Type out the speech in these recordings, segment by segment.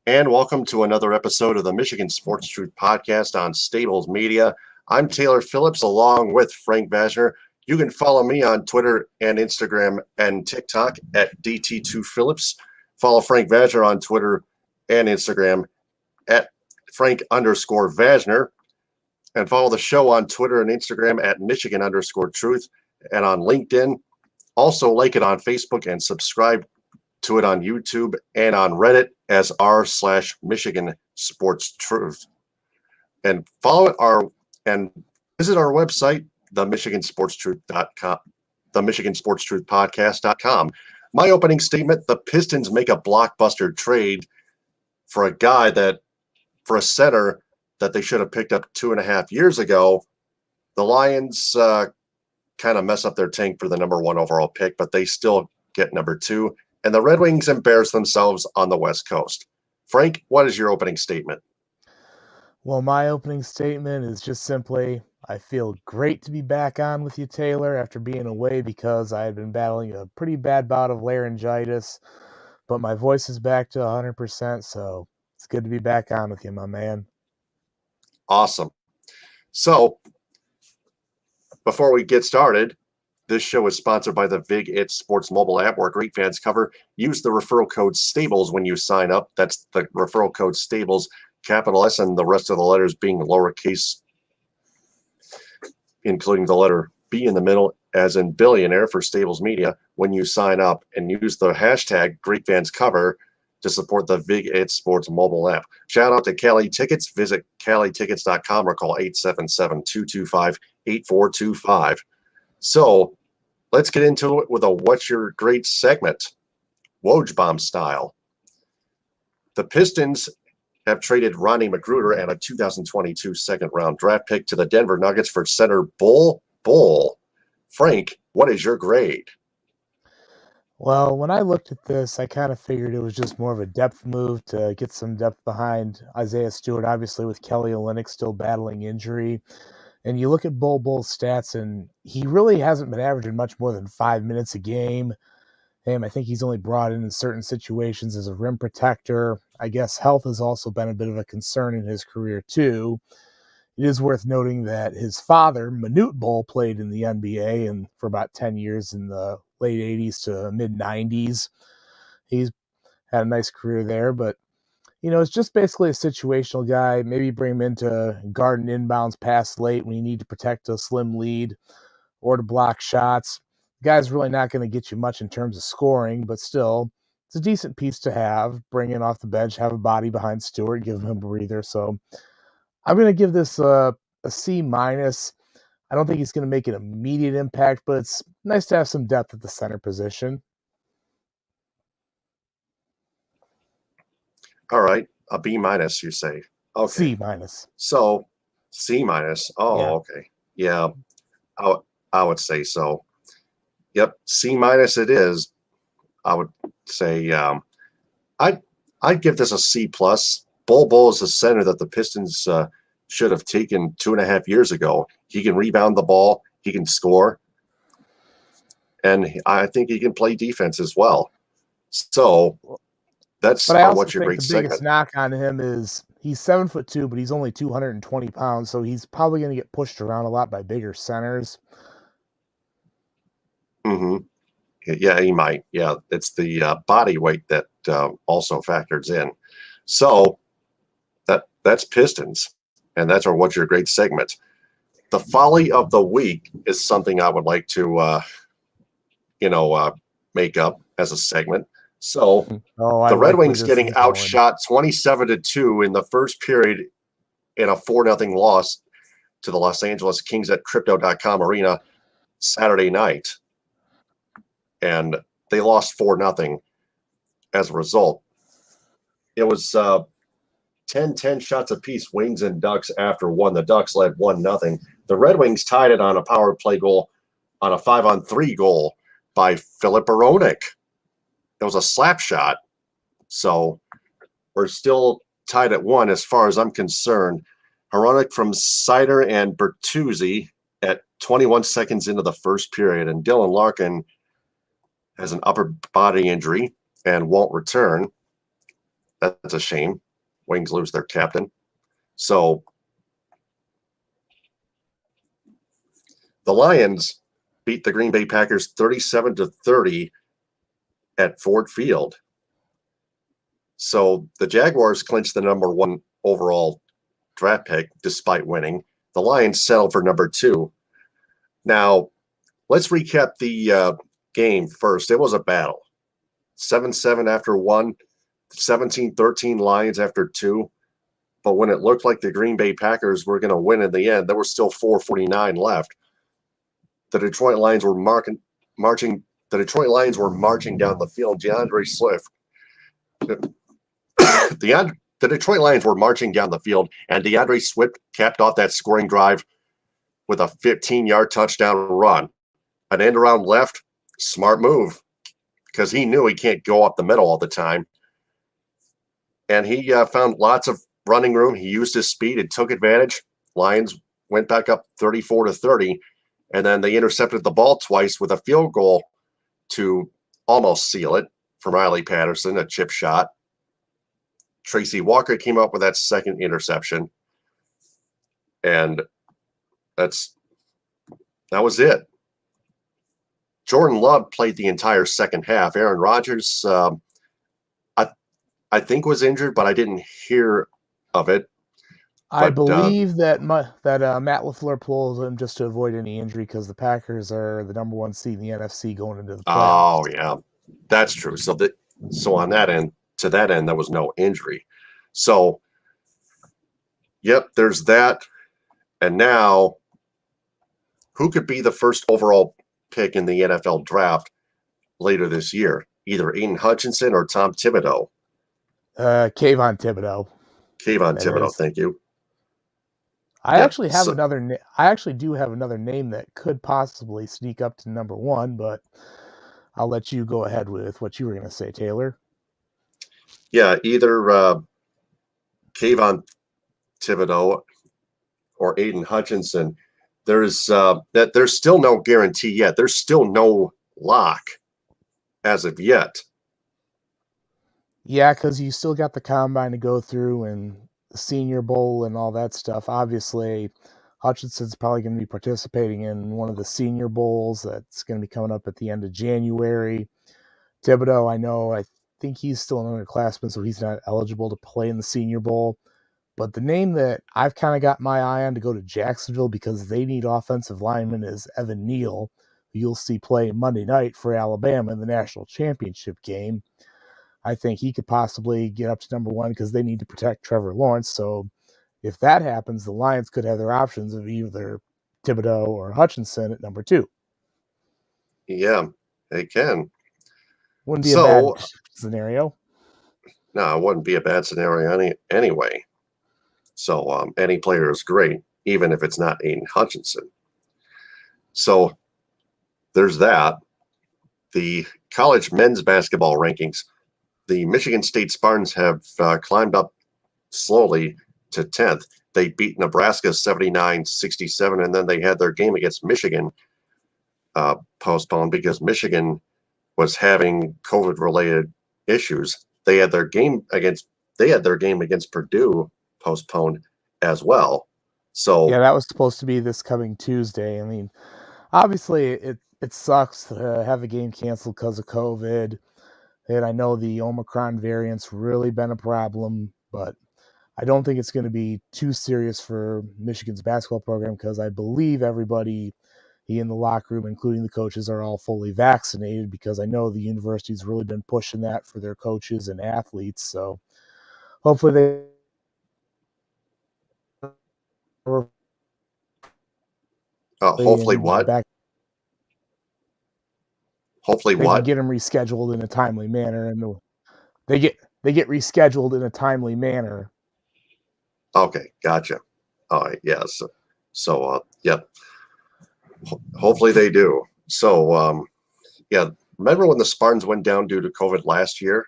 and welcome to another episode of the Michigan Sports Truth Podcast on Stables Media. I'm Taylor Phillips along with Frank Vashner. You can follow me on Twitter and Instagram and TikTok at DT2Phillips. Follow Frank Vashner on Twitter and Instagram at Frank_Vashner. And follow the show on Twitter and Instagram at Michigan_Truth and on LinkedIn. Also like it on Facebook and subscribe to it on YouTube and on Reddit as r/Michigan Sports Truth. And follow and visit our website, themichigansportstruth.com, themichigansportstruthpodcast.com. My opening statement: the Pistons make a blockbuster trade for a center that they should have picked up 2.5 years ago. The Lions kind of mess up their tank for the number 1 overall pick, but they still get number 2. And the Red Wings embarrass themselves on the West Coast. Frank, what is your opening statement? Well, my opening statement is just simply, I feel great to be back on with you, Taylor, after being away because I had been battling a pretty bad bout of laryngitis, but my voice is back to 100%, so it's good to be back on with you, my man. Awesome. So, before we get started, this show is sponsored by the Vig It Sports mobile app where great fans cover. Use the referral code STABLES when you sign up. That's the referral code STABLES, capital S, and the rest of the letters being lowercase, including the letter B in the middle, as in billionaire for Stables Media, when you sign up, and use the hashtag GreatFansCover to support the Vig It Sports mobile app. Shout out to Cali Tickets. Visit CaliTickets.com or call 877-225-8425. So let's get into it with a What's Your Great segment, Woj Bomb style. The Pistons have traded Rodney McGruder and a 2022 second-round draft pick to the Denver Nuggets for center Bol Bol. Frank, what is your grade? Well, when I looked at this, I kind of figured it was just more of a depth move to get some depth behind Isaiah Stewart, obviously with Kelly Olynyk still battling injury. And you look at Bol Bol's stats, and he really hasn't been averaging much more than 5 minutes a game. And I think he's only brought in certain situations as a rim protector. I guess health has also been a bit of a concern in his career, too. It is worth noting that his father, Manute Bol, played in the NBA and for about 10 years in the late 80s to mid-90s. He's had a nice career there, but it's just basically a situational guy. Maybe bring him in to guard an inbounds pass late when you need to protect a slim lead or to block shots. The guy's really not going to get you much in terms of scoring, but still, it's a decent piece to have. Bring in off the bench, have a body behind Stewart, give him a breather. So I'm going to give this a C-. I don't think he's going to make an immediate impact, but it's nice to have some depth at the center position. All right, a B-, you say. Okay. C-. So, C-. Oh, Yeah. Okay. Yeah, I would say so. Yep, C- it is. I would say I'd give this a C+. Bol Bol is a center that the Pistons should have taken 2.5 years ago. He can rebound the ball, he can score, and I think he can play defense as well. So that's What's Your Great segment. But I also think the biggest knock on him is he's 7'2", but he's only 220 pounds, so he's probably going to get pushed around a lot by bigger centers. Mm-hmm. Yeah, he might. Yeah, it's the body weight that also factors in. So that's Pistons, and that's our What's Your Great segment. The folly of the week is something I would like to, make up as a segment. So the Red Wings getting outshot 27-2 in the first period in a 4-0 loss to the Los Angeles Kings at Crypto.com Arena Saturday night. And they lost 4-0 as a result. It was 10-10 shots apiece, Wings and Ducks after one. The Ducks led 1-0. The Red Wings tied it on a power play goal on a 5-on-3 goal by Filip Hronek. It was a slap shot. So we're still tied at 1 as far as I'm concerned. Hronek from Sider and Bertuzzi at 21 seconds into the first period. And Dylan Larkin has an upper body injury and won't return. That's a shame. Wings lose their captain. So the Lions beat the Green Bay Packers 37-30 at Ford Field. So the Jaguars clinched the number 1 overall draft pick despite winning. The Lions settled for number 2. Now, let's recap the game first. It was a battle. 7-7 after 1, 17-13 Lions after 2. But when it looked like the Green Bay Packers were going to win in the end, there was still 4:49 left. The Detroit Lions were marching. The Detroit Lions were marching down the field. The Detroit Lions were marching down the field, and DeAndre Swift capped off that scoring drive with a 15-yard touchdown run. An end around left, smart move, because he knew he can't go up the middle all the time. And he found lots of running room. He used his speed and took advantage. Lions went back up 34-30, and then they intercepted the ball twice with a field goal to almost seal it from Riley Patterson, a chip shot. Tracy Walker came up with that second interception, and that was it. Jordan Love played the entire second half. Aaron Rodgers, I think, was injured, but I didn't hear of it. I believe that Matt LaFleur pulled him just to avoid any injury because the Packers are the number 1 seed in the NFC going into the playoffs. Oh, yeah, that's true. So on that end, to that end, there was no injury. So, yep, there's that. And now, who could be the first overall pick in the NFL draft later this year? Either Aiden Hutchinson or Tom Thibodeau. Kayvon Thibodeau. Thank you. I actually do have another name that could possibly sneak up to number 1, but I'll let you go ahead with what you were going to say, Taylor. Yeah, either Kayvon Thibodeau or Aiden Hutchinson. There's still no guarantee yet. There's still no lock as of yet. Yeah, because you still got the combine to go through and the Senior Bowl and all that stuff. Obviously, Hutchinson's probably going to be participating in one of the Senior Bowls that's going to be coming up at the end of January. Thibodeau, I think he's still an underclassman, so he's not eligible to play in the Senior Bowl. But the name that I've kind of got my eye on to go to Jacksonville because they need offensive linemen is Evan Neal, who you'll see play Monday night for Alabama in the national championship game. I think he could possibly get up to number 1 because they need to protect Trevor Lawrence. So if that happens, the Lions could have their options of either Thibodeau or Hutchinson at number 2. Yeah, they can. Wouldn't be a bad scenario. No, it wouldn't be a bad scenario anyway. So any player is great, even if it's not Aiden Hutchinson. So there's that. The college men's basketball rankings. The Michigan State Spartans have climbed up slowly to 10th. They beat Nebraska 79-67, and then they had their game against Michigan postponed because Michigan was having COVID-related issues. They had their game against Purdue postponed as well. So yeah, that was supposed to be this coming Tuesday. I mean, obviously it sucks to have the game canceled because of COVID. And I know the Omicron variant's really been a problem, but I don't think it's going to be too serious for Michigan's basketball program because I believe everybody in the locker room, including the coaches, are all fully vaccinated because I know the university's really been pushing that for their coaches and athletes. So hopefully they hopefully what? Hopefully they what? can get them rescheduled in a timely manner, and they get rescheduled in a timely manner. Okay, gotcha. All right, yes. So yeah. Hopefully they do. So yeah, remember when the Spartans went down due to COVID last year?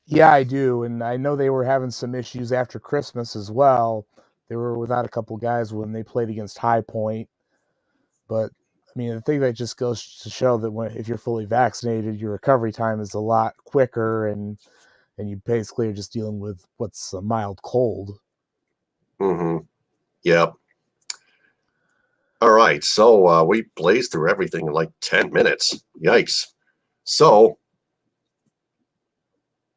Yeah, I do, and I know they were having some issues after Christmas as well. They were without a couple guys when they played against High Point, but I mean, the thing that just goes to show that if you're fully vaccinated, your recovery time is a lot quicker, and and you basically are just dealing with what's a mild cold. Mm-hmm. Yep. All right, so we blazed through everything in like 10 minutes. Yikes. So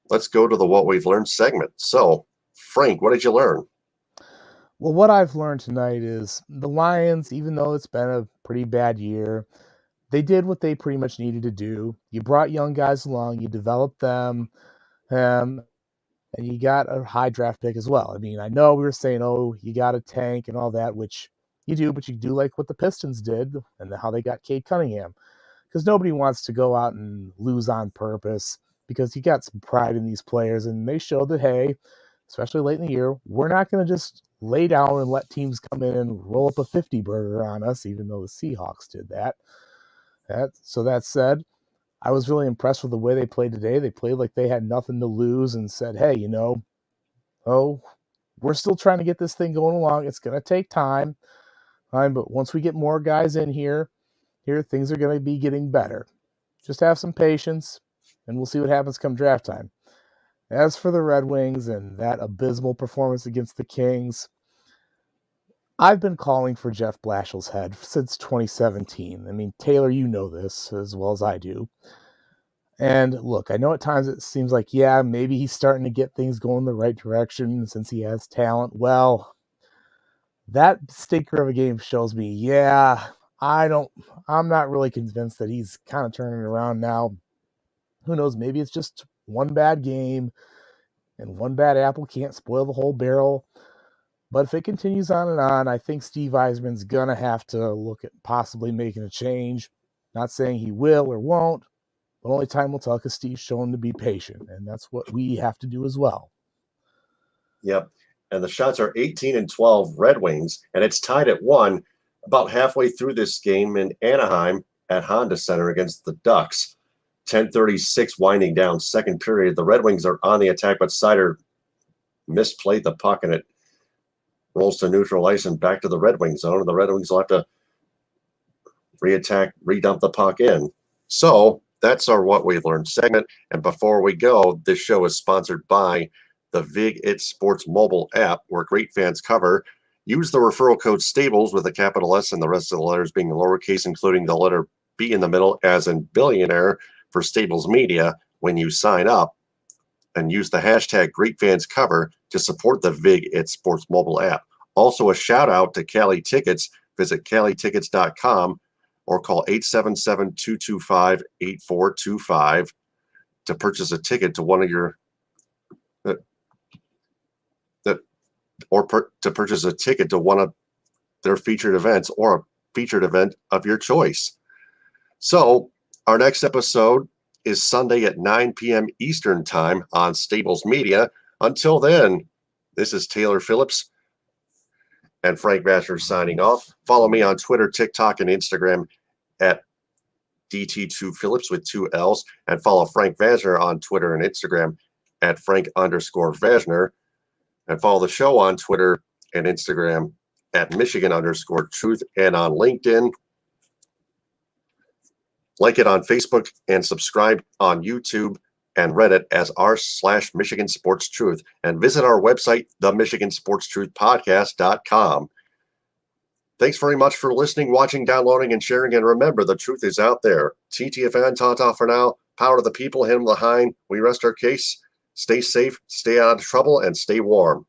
let's go to the What We've Learned segment. So, Frank, what did you learn? Well, what I've learned tonight is the Lions, even though it's been a pretty bad year, they did what they pretty much needed to do. You brought young guys along, you developed them, and you got a high draft pick as well. I mean, I know we were saying, oh, you got a tank and all that, which you do, but you do like what the Pistons did and how they got Cade Cunningham. Because nobody wants to go out and lose on purpose, because you got some pride in these players, and they showed that, hey, especially late in the year, we're not going to just lay down and let teams come in and roll up a 50 burger on us, even though the Seahawks did that. So that said, I was really impressed with the way they played today. They played like they had nothing to lose and said, hey, we're still trying to get this thing going along. It's going to take time. But once we get more guys in here, things are going to be getting better. Just have some patience, and we'll see what happens come draft time. As for the Red Wings and that abysmal performance against the Kings, I've been calling for Jeff Blashill's head since 2017. I mean, Taylor, you know this as well as I do. And look, I know at times it seems like, yeah, maybe he's starting to get things going the right direction since he has talent. Well, that stinker of a game shows me, yeah, I'm not really convinced that he's kind of turning around now. Who knows? Maybe it's just one bad game, and one bad apple can't spoil the whole barrel. But if it continues on and on, I think Steve Eisman's going to have to look at possibly making a change. Not saying he will or won't, but only time will tell, because Steve's shown to be patient, and that's what we have to do as well. Yep. And the shots are 18-12 Red Wings, and it's tied at 1 about halfway through this game in Anaheim at Honda Center against the Ducks. 10:36 winding down second period. The Red Wings are on the attack, but Seider misplayed the puck, and it rolls to neutral ice and back to the Red Wings zone, and the Red Wings will have to re-attack, redump the puck in. So that's our What We've Learned segment. And before we go, this show is sponsored by the Vig It Sports mobile app, where great fans cover. Use the referral code STABLES with a capital S and the rest of the letters being lowercase, including the letter B in the middle, as in billionaire, for Stables Media when you sign up. And use the hashtag GreatFansCover to support the Vig It Sports mobile app. Also, a shout out to Cali Tickets. Visit calitickets.com or call 877-225-8425 to purchase a ticket to one of your to purchase a ticket to one of their featured events or a featured event of your choice. So our next episode is Sunday at 9 p.m. Eastern Time on Stables Media. Until then, this is Taylor Phillips and Frank Vasher signing off. Follow me on Twitter, TikTok, and Instagram at DT2Phillips with 2 L's, and follow Frank Vasner on Twitter and Instagram at Frank_Vasner, and follow the show on Twitter and Instagram at Michigan_Truth, and on LinkedIn. Like it on Facebook and subscribe on YouTube and Reddit as r/Michigan Sports Truth, and visit our website, themichigansportstruthpodcast.com. Thanks very much for listening, watching, downloading, and sharing. And remember, the truth is out there. TTFN, ta-ta for now. Power to the people, him behind. We rest our case. Stay safe, stay out of trouble, and stay warm.